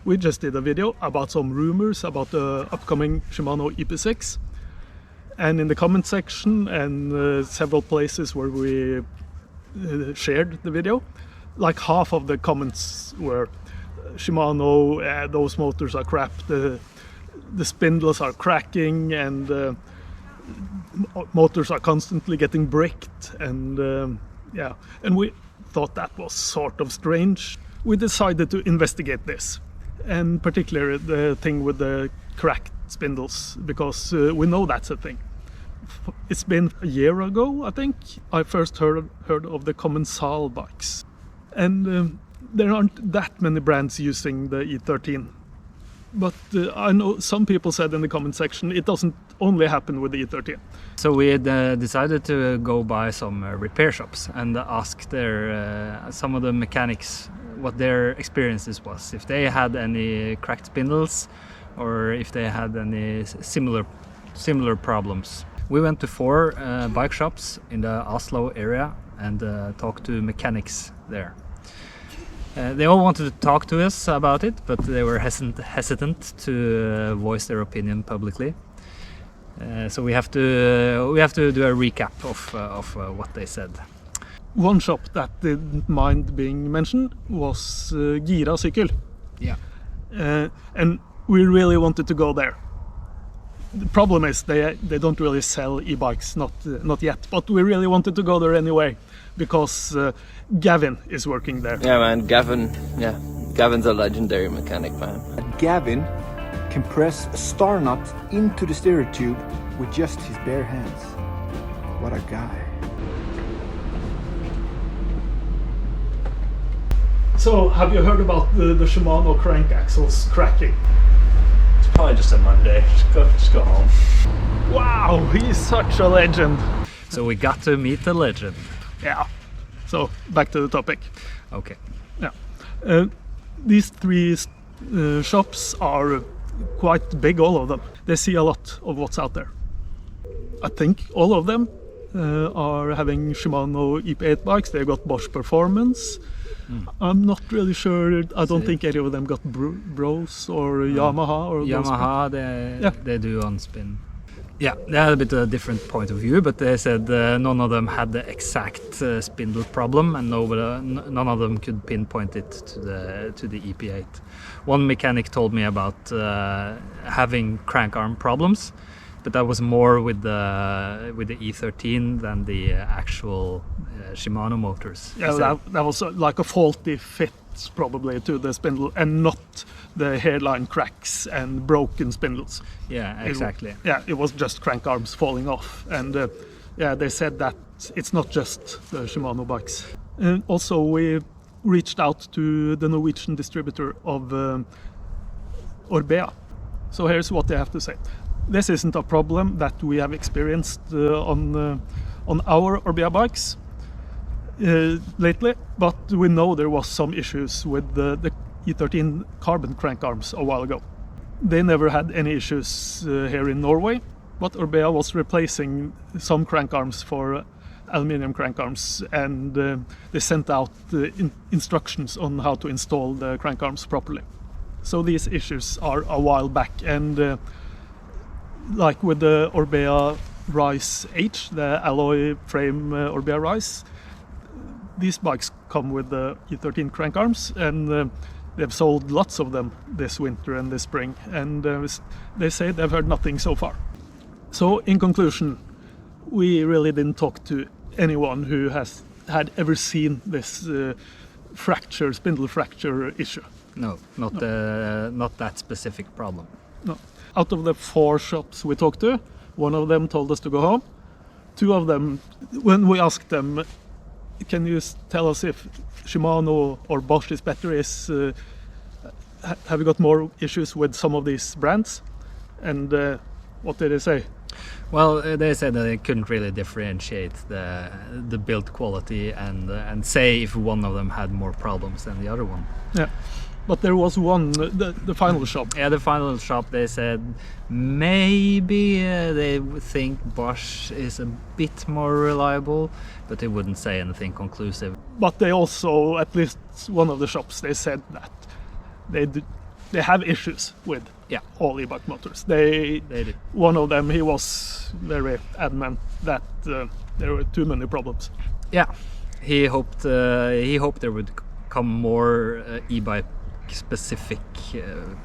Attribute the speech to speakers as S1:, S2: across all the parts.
S1: We just did a video about some rumors about the upcoming Shimano EP6, and in the comment section and several places where we shared the video, like half of the comments were Shimano, those motors are crap, the spindles are cracking, and motors are constantly getting bricked, and yeah, and we thought that was sort of strange. We decided to investigate this, and particularly the thing with the cracked spindles, because we know that's a thing. It's been a year ago, I think, I first heard of the Commensal bikes, and there aren't that many brands using the E13. But I know some people said in the comment section it doesn't only happen with the E13.
S2: So we had decided to go by some repair shops and ask some of the mechanics what their experiences was, if they had any cracked spindles or if they had any similar problems. We went to 4 bike shops in the Oslo area and talked to mechanics there. They all wanted to talk to us about it, but they were hesitant to voice their opinion publicly. So we have to do a recap of what they said.
S1: One shop that didn't mind being mentioned was Gira Sykkel.
S2: Yeah.
S1: And we really wanted to go there. The problem is they don't really sell e-bikes, not yet, but we really wanted to go there anyway, because Gavin is working there.
S3: Yeah, man, Gavin's a legendary mechanic, man.
S4: Gavin can press a star nut into the steer tube with just his bare hands. What a guy.
S1: So, have you heard about the Shimano crank axles cracking?
S5: It's probably just a Monday. Just go home.
S1: Wow, he's such a legend.
S2: So we got to meet the legend.
S1: Yeah. So, back to the topic.
S2: Okay.
S1: Yeah. These 3 shops are quite big, all of them. They see a lot of what's out there. I think all of them are having Shimano EP8 bikes. They got Bosch Performance. I'm not really sure. I don't think any of them got Bros or Yamaha. Or
S2: Yamaha, they do on spin. Yeah, they had a bit of a different point of view, but they said none of them had the exact spindle problem, and none of them could pinpoint it to the EP8. One mechanic told me about having crank arm problems, but that was more with the E13 than the actual Shimano motors.
S1: Yeah, that was like a faulty fit probably to the spindle, and not the hairline cracks and broken spindles.
S2: Yeah, exactly.
S1: It was just crank arms falling off, and yeah, they said that it's not just the Shimano bikes. And also, we reached out to the Norwegian distributor of Orbea. So here's what they have to say. This isn't a problem that we have experienced on our Orbea bikes lately, but we know there was some issues with the E13 carbon crank arms a while ago. They never had any issues here in Norway, but Orbea was replacing some crank arms for aluminium crank arms, and they sent out instructions on how to install the crank arms properly. So these issues are a while back, and like with the Orbea Rise H, the alloy frame Orbea Rise, these bikes come with the E13 crank arms, and they've sold lots of them this winter and this spring, and they say they've heard nothing so far. So in conclusion, we really didn't talk to anyone who had ever seen this spindle fracture issue.
S2: No, not that specific problem.
S1: No. Out of the 4 shops we talked to, one of them told us to go home. 2 of them, when we asked them, can you tell us if Shimano or Bosch is better, have you got more issues with some of these brands? And what did they say?
S2: Well, they said that they couldn't really differentiate the build quality and say if one of them had more problems than the other one.
S1: Yeah. But there was one, the final shop.
S2: Yeah, the final shop, they said maybe they think Bosch is a bit more reliable, but they wouldn't say anything conclusive.
S1: But they also, at least one of the shops, they said that they have issues with
S2: Yeah.
S1: all e-bike motors. They
S2: do.
S1: One of them, he was very adamant that there were too many problems.
S2: Yeah, he hoped there would come more e-bike specific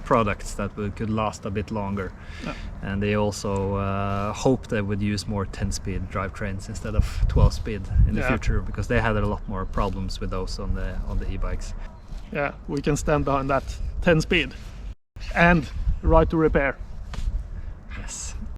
S2: products that could last a bit longer.
S1: Yeah.
S2: And they also hoped they would use more 10-speed drivetrains instead of 12-speed in the
S1: Yeah.
S2: future, because they had a lot more problems with those on the e-bikes.
S1: Yeah, we can stand behind that 10 speed and right to repair.